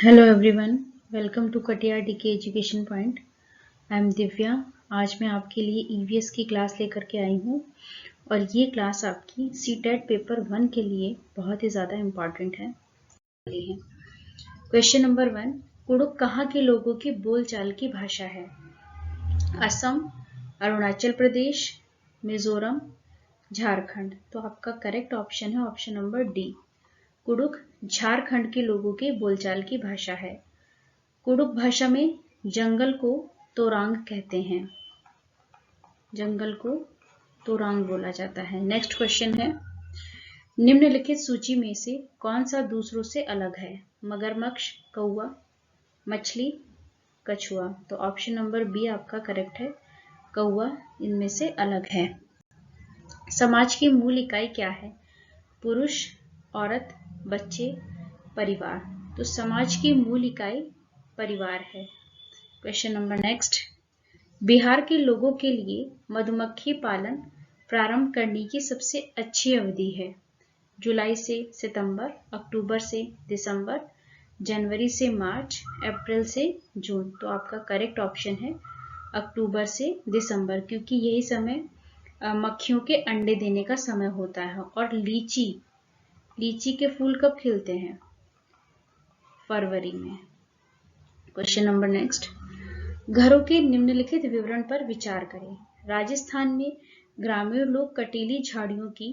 Hello everyone, welcome to Katiya DK education point. I am Divya. आज मैं आपके लिए ईवीएस की क्लास लेकर के आई हूँ और ये क्लास आपकी सीटेट पेपर 1 के लिए बहुत ही ज़्यादा इम्पॉर्टेंट है। क्वेश्चन नंबर 1, कुडुख कहाँ के लोगों की बोलचाल की भाषा है? असम, अरुणाचल प्रदेश, मिजोरम, झारखंड। तो आपका करेक्ट ऑप्शन है option number D. Kurukh Jharkhand के लोगों के बोलचाल की भाषा है। कुडुख भाषा में जंगल को तोरांग कहते हैं। जंगल को तोरांग बोला जाता है। नेक्स्ट क्वेश्चन है, निम्नलिखित सूची में से कौन सा दूसरों से अलग है? मगरमच्छ, कौवा, मछली, कछुआ। तो ऑप्शन नंबर बी आपका करेक्ट है, कौवा इनमें से अलग है। समाज की मूल इकाई क्या है? पुरुष, औरत, बच्चे, परिवार। तो समाज की मूल इकाई परिवार है। क्वेश्चन नंबर नेक्स्ट, बिहार के लोगों के लिए मधुमक्खी पालन प्रारंभ करने की सबसे अच्छी अवधि है? जुलाई से सितंबर, अक्टूबर से दिसंबर, जनवरी से मार्च, अप्रैल से जून। तो आपका करेक्ट ऑप्शन है अक्टूबर से दिसंबर, क्योंकि यही समय मक्खियों के अंडे देने का समय होता है। और लीची के फूल कब खिलते हैं? फरवरी में। क्वेश्चन नंबर नेक्स्ट, घरों के निम्नलिखित विवरण पर विचार करें। राजस्थान में ग्रामीण लोग कटीली झाड़ियों की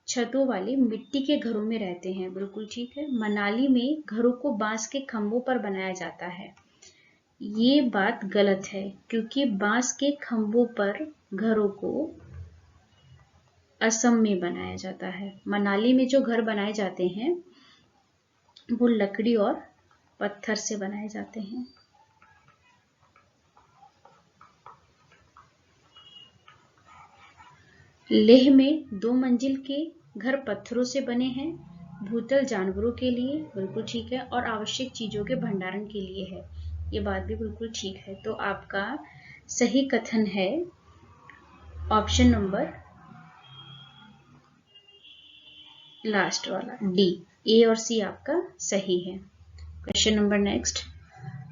छतों वाले मिट्टी के घरों में रहते हैं। बिल्कुल ठीक है। मनाली में घरों को बांस के खंभों पर बनाया जाता है। ये बात गलत है, क्योंकि बांस के खंभों पर घरों को असम में बनाया जाता है। मनाली में जो घर बनाए जाते हैं वो लकड़ी और पत्थर से बनाए जाते हैं। लेह में 2 मंजिल के घर पत्थरों से बने हैं। भूतल जानवरों के लिए, बिल्कुल ठीक है, और आवश्यक चीजों के भंडारण के लिए है। ये बात भी बिल्कुल ठीक है। तो आपका सही कथन है ऑप्शन नंबर लास्ट वाला डी। ए और सी आपका सही है। क्वेश्चन नंबर नेक्स्ट,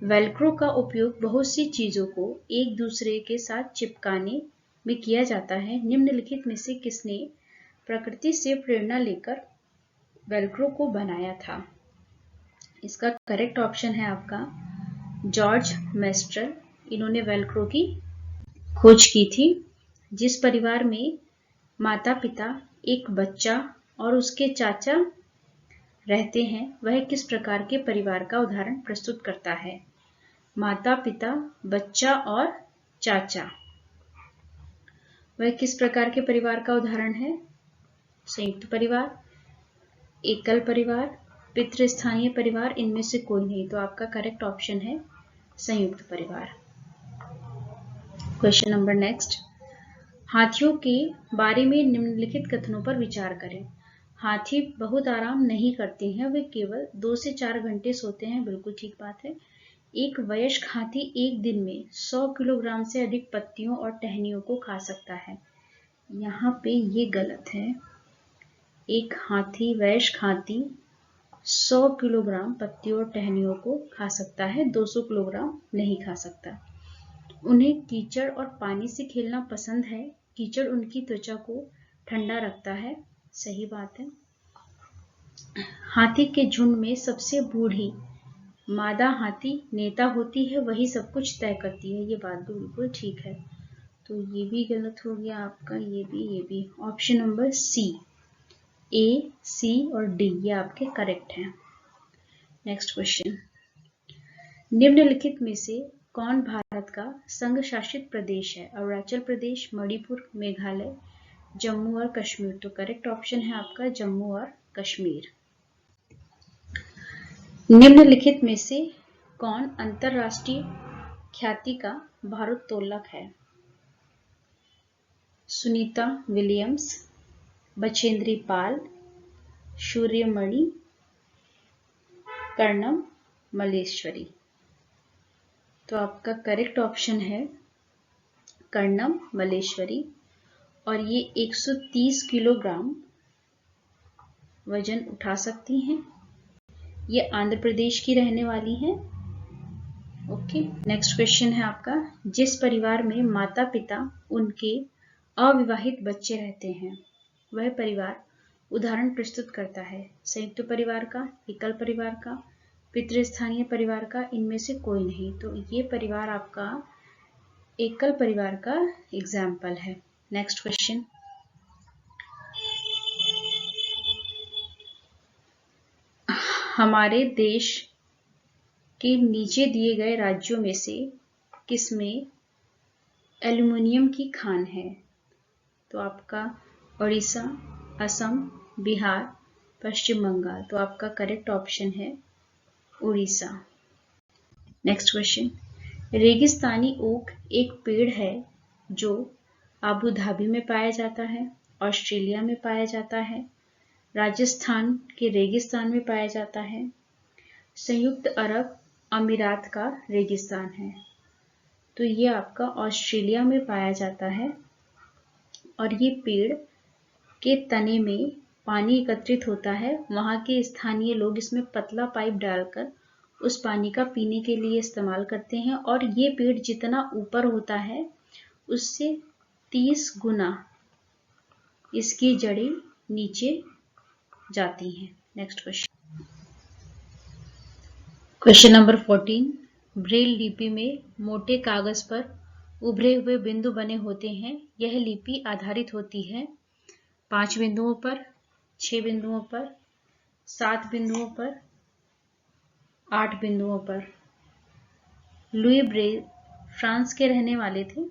वेलक्रो का उपयोग बहुत सी चीजों को एक दूसरे के साथ चिपकाने में किया जाता है। निम्नलिखित में से किसने प्रकृति से प्रेरणा लेकर वेलक्रो को बनाया था? इसका करेक्ट ऑप्शन है आपका जॉर्ज मेस्ट्रल। इन्होंने वेलक्रो की खोज की थी। जिस परिवार में माता पिता, एक बच्चा और उसके चाचा रहते हैं, वह किस प्रकार के परिवार का उदाहरण प्रस्तुत करता है? माता पिता, बच्चा और चाचा, वह किस प्रकार के परिवार का उदाहरण है? संयुक्त परिवार, एकल परिवार, पितृस्थानीय परिवार, इनमें से कोई नहीं। तो आपका करेक्ट ऑप्शन है संयुक्त परिवार। क्वेश्चन नंबर नेक्स्ट, हाथियों के बारे में निम्नलिखित कथनों पर विचार करें। हाथी बहुत आराम नहीं करते हैं, वे केवल 2 से 4 घंटे सोते हैं। बिल्कुल ठीक बात है। एक वयस्क हाथी एक दिन में 100 किलोग्राम से अधिक पत्तियों और टहनियों को खा सकता है। यहाँ पे ये गलत है। एक वयस्क हाथी 100 किलोग्राम पत्तियों और टहनियों को खा सकता है, 200 किलोग्राम नहीं खा सकता। उन्हें कीचड़ और पानी से खेलना पसंद है। कीचड़ उनकी त्वचा को ठंडा रखता है। सही बात है। हाथी के झुंड में सबसे बूढ़ी मादा हाथी नेता होती है, वही सब कुछ तय करती है। ये बात भी बिल्कुल ठीक है। तो ये भी गलत हो गया आपका, ये भी। ऑप्शन नंबर सी, ए, सी और डी ये आपके करेक्ट हैं। नेक्स्ट क्वेश्चन, निम्नलिखित में से कौन भारत का संघ शासित प्रदेश है? अरुणाचल प्रदेश, मणिपुर, मेघालय, जम्मू और कश्मीर। तो करेक्ट ऑप्शन है आपका जम्मू और कश्मीर। निम्नलिखित में से कौन अंतरराष्ट्रीय ख्याति का भारोत्तोलक है? सुनीता विलियम्स, बछेंद्री पाल, सूर्यमणि, कर्णम मल्लेश्वरी। तो आपका करेक्ट ऑप्शन है कर्णम मल्लेश्वरी, और ये 130 किलोग्राम वजन उठा सकती हैं। ये आंध्र प्रदेश की रहने वाली हैं। ओके, नेक्स्ट क्वेश्चन है आपका, जिस परिवार में माता पिता उनके अविवाहित बच्चे रहते हैं वह परिवार उदाहरण प्रस्तुत करता है। संयुक्त परिवार का, एकल परिवार का, पितृस्थानीय परिवार का, इनमें से कोई नहीं। तो ये परिवार आपका एकल परिवार का एग्जाम्पल है। नेक्स्ट क्वेश्चन, हमारे देश के नीचे दिए गए राज्यों में से किसमें एल्युमिनियम की खान है? तो आपका उड़ीसा, असम, बिहार, पश्चिम बंगाल। तो आपका करेक्ट ऑप्शन है उड़ीसा। नेक्स्ट क्वेश्चन, रेगिस्तानी ओक एक पेड़ है जो अबू धाबी में पाया जाता है, ऑस्ट्रेलिया में पाया जाता है, राजस्थान के रेगिस्तान में पाया जाता है, संयुक्त अरब अमीरात का रेगिस्तान है। तो ये आपका ऑस्ट्रेलिया में पाया जाता है और ये पेड़ के तने में पानी एकत्रित होता है। वहाँ के स्थानीय लोग इसमें पतला पाइप डालकर उस पानी का पीने के लिए इस्तेमाल करते हैं और ये पेड़ जितना ऊपर होता है उससे 30 गुना इसकी जड़ें नीचे जाती हैं। Next question, question number 14, Braille लिपि में मोटे कागज पर उभरे हुए बिंदु बने होते हैं। यह लिपि आधारित होती है 5 बिंदुओं पर, 6 बिंदुओं पर, 7 बिंदुओं पर, 8 बिंदुओं पर। लुई ब्रेल फ्रांस के रहने वाले थे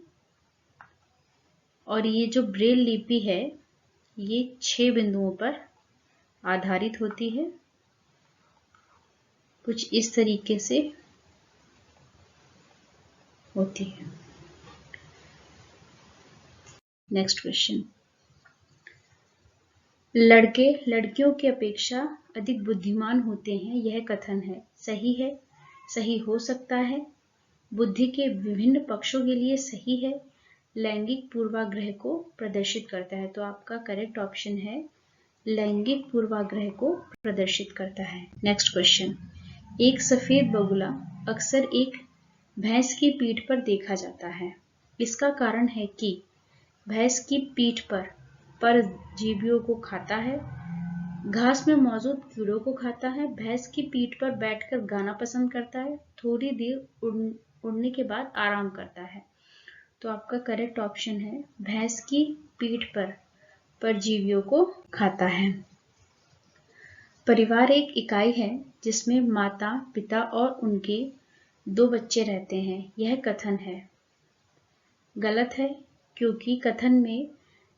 और ये जो ब्रेल लिपि है ये 6 बिंदुओं पर आधारित होती है, कुछ इस तरीके से होती है। नेक्स्ट क्वेश्चन, लड़के लड़कियों की अपेक्षा अधिक बुद्धिमान होते हैं, यह कथन है? सही है, सही हो सकता है, बुद्धि के विभिन्न पक्षों के लिए सही है, लैंगिक पूर्वाग्रह को प्रदर्शित करता है। तो आपका करेक्ट ऑप्शन है लैंगिक पूर्वाग्रह को प्रदर्शित करता है। नेक्स्ट क्वेश्चन, एक सफेद बगुला अक्सर एक भैंस की पीठ पर देखा जाता है। इसका कारण है कि भैंस की पीठ पर परजीवियों को खाता है, घास में मौजूद कीड़ों को खाता है, भैंस की पीठ पर बैठकर गाना पसंद करता है, थोड़ी देर उड़ने के बाद आराम करता है। तो आपका करेक्ट ऑप्शन है भैंस की पीठ पर परजीवियों को खाता है। परिवार एक इकाई है जिसमें माता, पिता और उनके 2 बच्चे रहते हैं, यह कथन है? गलत है, क्योंकि कथन में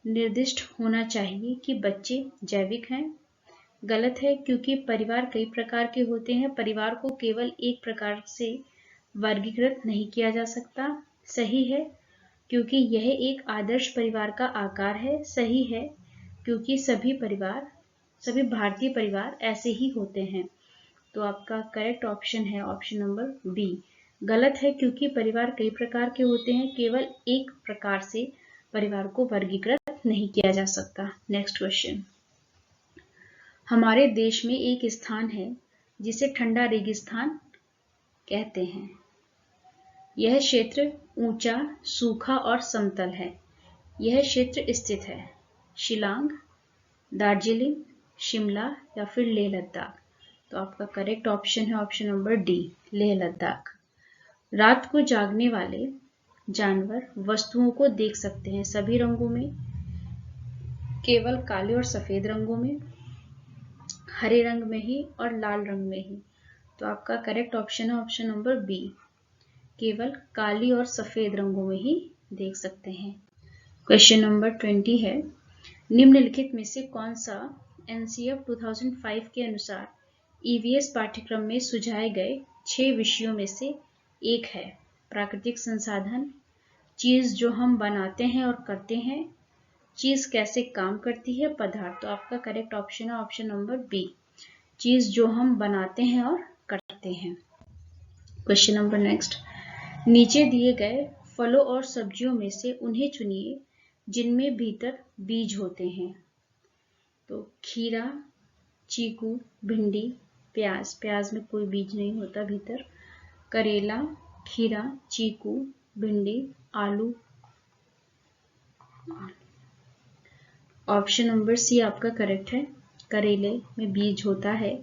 निर्दिष्ट होना चाहिए कि बच्चे जैविक हैं। गलत है, क्योंकि परिवार कई प्रकार के होते हैं, परिवार को केवल एक प्रकार से वर्गीकृत नहीं किया जा सकता। सही है, क्योंकि यह एक आदर्श परिवार का आकार है। सही है, क्योंकि सभी भारतीय परिवार ऐसे ही होते हैं। तो आपका करेक्ट ऑप्शन है ऑप्शन नंबर बी। गलत है, क्योंकि परिवार कई प्रकार के होते हैं, केवल एक प्रकार से परिवार को वर्गीकृत नहीं किया जा सकता। नेक्स्ट क्वेश्चन, हमारे देश में एक स्थान है जिसे ठंडा रेगिस्तान कहते हैं। यह क्षेत्र ऊंचा, सूखा और समतल है। यह क्षेत्र स्थित है शिलांग, दार्जिलिंग, शिमला या फिर लेह लद्दाख। तो आपका करेक्ट ऑप्शन है option number D, Leh Ladakh. रात को जागने वाले जानवर वस्तुओं को देख सकते हैं सभी रंगों में, केवल काले और सफेद रंगों में, हरे रंग में ही और लाल रंग में ही। तो आपका करेक्ट ऑप्शन है ऑप्शन नंबर बी, केवल काली और सफेद रंगों में ही देख सकते हैं। क्वेश्चन नंबर 20 है, निम्नलिखित में से कौन सा एनसीएफ 2005 के अनुसार ईवीएस पाठ्यक्रम में सुझाए गए 6 विषयों में से एक है? प्राकृतिक संसाधन, चीज जो हम बनाते हैं और करते हैं, चीज कैसे काम करती है, पदार्थ। तो आपका करेक्ट ऑप्शन है ऑप्शन नंबर बी, चीज जो हम बनाते हैं और करते हैं। क्वेश्चन नंबर नेक्स्ट, नीचे दिए गए फलों और सब्जियों में से उन्हें चुनिए जिनमें भीतर बीज होते हैं। तो खीरा, चीकू, भिंडी, प्याज, प्याज में कोई बीज नहीं होता भीतर। करेला, खीरा, चीकू, भिंडी, आलू। ऑप्शन नंबर सी आपका करेक्ट है। करेले में बीज होता है,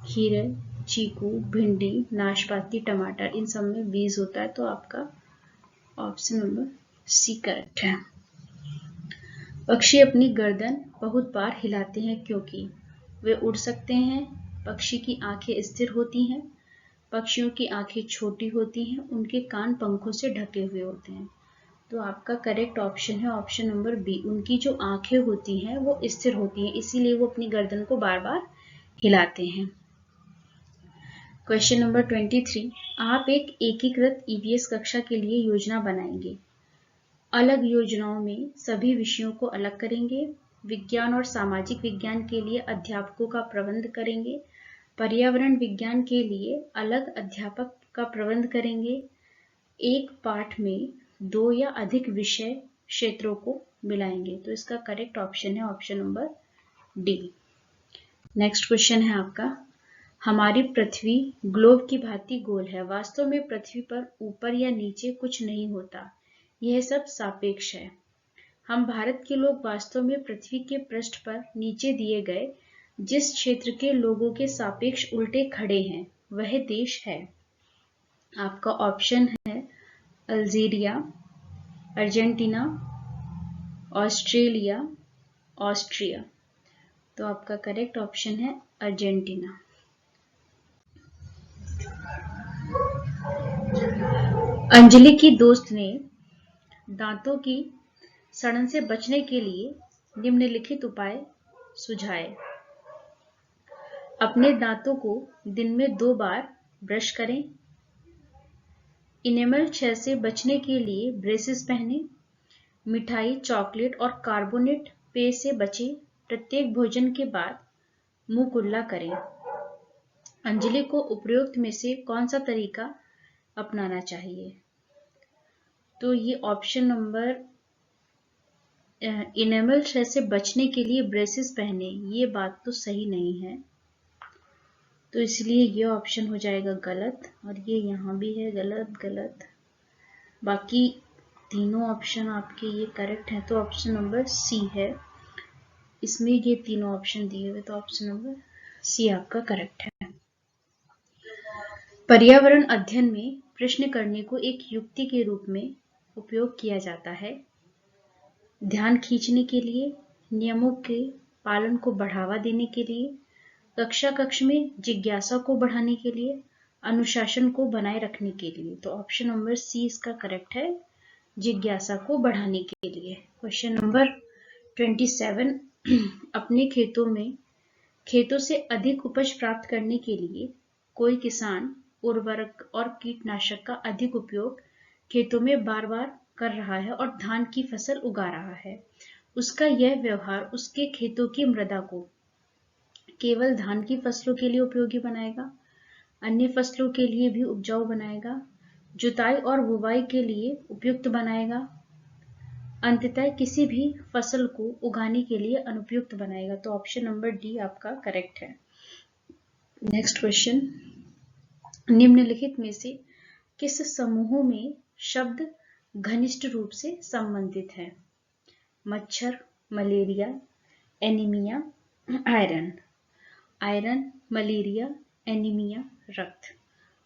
खीरे, चीकू, भिंडी, नाशपाती, टमाटर, इन सब में बीज होता है। तो आपका ऑप्शन नंबर सी करेक्ट है। पक्षी अपनी गर्दन बहुत बार हिलाते हैं क्योंकि वे उड़ सकते हैं, पक्षी की आंखें स्थिर होती हैं, पक्षियों की आंखें छोटी होती हैं, उनके कान पंखों से ढके हुए होते हैं। तो आपका करेक्ट ऑप्शन है ऑप्शन नंबर बी। उनकी जो आंखें होती हैं वो स्थिर होती हैं, इसीलिए वो अपनी गर्दन को बार बार हिलाते हैं। क्वेश्चन नंबर 23, आप एक एकीकृत ईवीएस कक्षा के लिए योजना बनाएंगे। अलग योजनाओं में सभी विषयों को अलग करेंगे, विज्ञान और सामाजिक विज्ञान के लिए अध्यापकों का प्रबंध करेंगे, पर्यावरण विज्ञान के लिए अलग अध्यापक का प्रबंध करेंगे, एक पाठ में 2 या अधिक विषय क्षेत्रों को मिलाएंगे। तो इसका करेक्ट ऑप्शन है option number D. Next question है आपका, हमारी पृथ्वी ग्लोब की भांति गोल है। वास्तव में पृथ्वी पर ऊपर या नीचे कुछ नहीं होता, यह सब सापेक्ष है। हम भारत के लोग वास्तव में पृथ्वी के पृष्ठ पर नीचे दिए गए जिस क्षेत्र के लोगों के सापेक्ष उल्टे खड़े हैं वह देश है। आपका ऑप्शन है अल्जीरिया, अर्जेंटीना, ऑस्ट्रेलिया, ऑस्ट्रिया। तो आपका करेक्ट ऑप्शन है अर्जेंटीना। अंजलि की दोस्त ने दांतों की सड़न से बचने के लिए निम्नलिखित उपाय सुझाए। अपने दांतों को दिन में 2 बार ब्रश करें, इनेमल क्षय से बचने के लिए ब्रेसेस पहने, मिठाई, चॉकलेट और कार्बोनेट पेय से बचें, प्रत्येक भोजन के बाद मुंह कुल्ला करें। अंजलि को उपरोक्त में से कौन सा तरीका अपनाना चाहिए? तो ये ऑप्शन नंबर इनेमल क्षय से बचने के लिए ब्रेसेस पहने, ये बात तो सही नहीं है, तो इसलिए ये ऑप्शन हो जाएगा गलत, और ये यहाँ भी है गलत गलत। बाकी तीनों ऑप्शन आपके ये करेक्ट हैं, तो ऑप्शन नंबर सी है। इसमें ये तीनों ऑप्शन दिए हुए, तो ऑप्शन नंबर सी आपका करेक्ट है। पर्यावरण अध्ययन में प्रश्न करने को एक युक्ति के रूप में उपयोग किया जाता है। ध्यान खींचने के लिए, नियमों के पालन को बढ़ावा देने के लिए, कक्ष में जिज्ञासा को बढ़ाने के लिए, अनुशासन को बनाए रखने के लिए। तो ऑप्शन नंबर सी इसका करेक्ट है, जिज्ञासा को बढ़ाने के लिए। क्वेश्चन नंबर 27, अपने खेतों से अधिक उपज प्राप्त करने के लिए कोई किसान उर्वरक और कीटनाशक का अधिक उपयोग खेतों में बार बार कर रहा है और धान की फसल उगा रहा है। उसका यह व्यवहार उसके खेतों की मृदा को केवल धान की फसलों के लिए उपयोगी बनाएगा, अन्य फसलों के लिए भी उपजाऊ बनाएगा, जुताई और बुवाई के लिए उपयुक्त बनाएगा, अंततः किसी भी फसल को उगाने के लिए अनुपयुक्त बनाएगा। तो ऑप्शन नंबर डी आपका करेक्ट है। नेक्स्ट क्वेश्चन, निम्नलिखित में से किस समूहों में शब्द घनिष्ठ रूप से संबंधित है? मच्छर, malaria, anaemia, iron. Iron, malaria, anaemia, रक्त।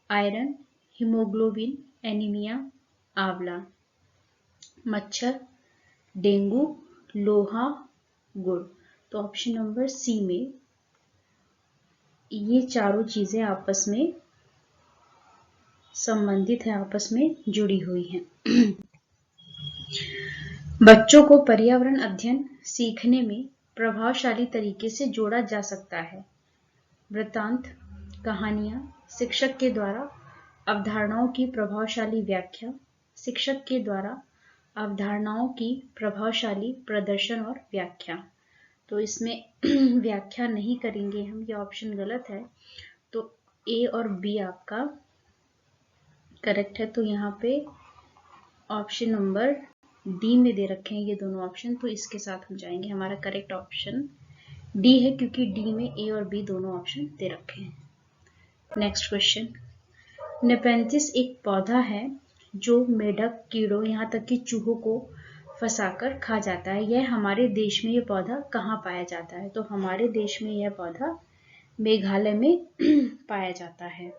आयरन, हीमोग्लोबिन, एनीमिया, आंवला। मच्छर, डेंगू, लोहा, गुड़। तो ऑप्शन नंबर सी में ये चारों चीजें आपस में संबंधित है, आपस में जुड़ी हुई हैं। बच्चों को पर्यावरण अध्ययन सीखने में प्रभावशाली तरीके से जोड़ा जा सकता है। वृत्तांत, कहानियां, शिक्षक के द्वारा अवधारणाओं की प्रभावशाली व्याख्या, शिक्षक के द्वारा अवधारणाओं की प्रभावशाली प्रदर्शन और व्याख्या। तो इसमें व्याख्या नहीं करेंगे हम, ये ऑप्शन गलत है, तो ए और बी आपका करेक्ट है। तो यहाँ पे ऑप्शन नंबर डी में दे रखे हैं ये दोनों ऑप्शन, तो इसके साथ हम जाएंगे। हमारा करेक्ट ऑप्शन डी है, क्योंकि डी में ए और बी दोनों ऑप्शन दे रखे हैं। नेक्स्ट क्वेश्चन, नेपेंथिस एक पौधा है जो मेढक, कीड़ों, यहाँ तक कि चूहों को फंसाकर खा जाता है। यह हमारे देश में यह पौधा कहाँ पाया जाता है? तो हमारे देश में यह पौधा मेघालय में पाया जाता है।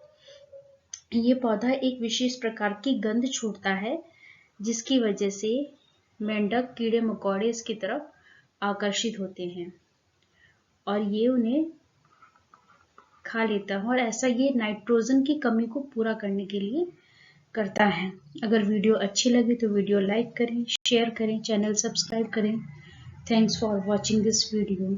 ये पौधा एक विशेष प्रकार की गंध छोड़ता है जिसकी वजह से मेंढक, कीड़े मकोड़े इसकी तरफ आकर्षित होते हैं और ये उन्हें खा लेता है, और ऐसा ये नाइट्रोजन की कमी को पूरा करने के लिए करता है। अगर वीडियो अच्छी लगी तो वीडियो लाइक करें, शेयर करें, चैनल सब्सक्राइब करें। Thanks for watching this video.